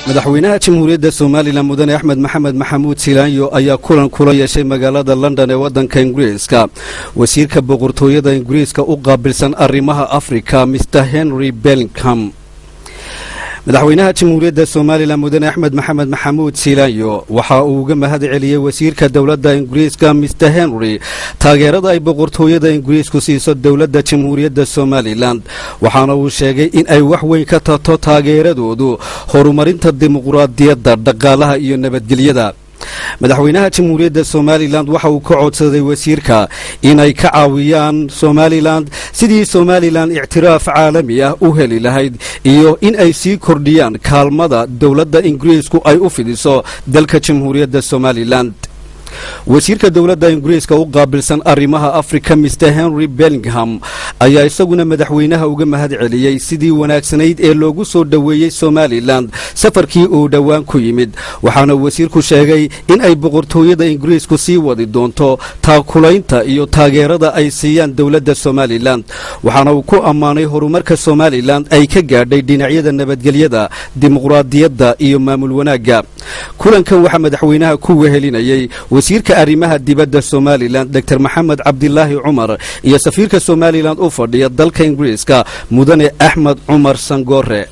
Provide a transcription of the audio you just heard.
madaxweynaha jamhuuriyadda Soomaaliland mudane Axmed Maxamed Maxamuud Silaanyo ayaa kulan kula yeeshay magaalada London ee wadanka Ingiriiska wasiirka boqortooyada Ingiriiska u qaabilsan arrimaha Afrika Mr Henry Bellingham. madaxweynaha jamhuuriyadda Soomaaliland mudane Axmed Maxamed Maxamuud Silaanyo waxa uu uga mahad celiyay wasiirka dawladda Ingiriiska Mr Henry taageerada ay boqortooyada Ingiriisku siiso dawladda jamhuuriyadda Soomaaliland waxaana uu sheegay in ay wax weyn ka tato taageeradoodu horumarinta dimuqraadiyadda dhaqaalaha iyo nabadgelyada. madaxweynaha jamhuuriyadda Soomaaliland waxa uu ka codsaday wasiirka inay ka caawiyaan Soomaaliland sidii Soomaaliland ictiraaf caalami ah u heli lahayd iyo in ay sii kordhiyaan kaalmada dawladda Ingiriisku ay u fidiso dalka jamhuuriyadda Soomaaliland. wasiirka dawladda Ingiriiska u qaabilsan arrimaha Afrika Mr Henry Bellingham ayaa isaguna madaxweynaha uga mahad celiyay sidii wanaagsanayd ee loogu soo dhaweeyay Soomaaliland safarkii uu dhawaan ku yimid waxaana wasiirku sheegay in ay boqortooyada Ingiriisku sii wadi doonto taakulaynta iyo taageerada ay siiyaan dawladda Soomaaliland waxaana uu ku ammaanay horumarka Soomaaliland ay ka gaadhay dhinacyada nabadgelyada dimuqraadiyadda iyo maamul wanaagga. kulankan waxa madaxweynaha ku wehelinayay wasiirka arrimaha dibadda Soomaaliland Dr Maxamed Cabdilaahi Cumar iyo safiirka Soomaaliland u fadhiya dalka Ingiriiska mudane Axmed Cumar Sangore.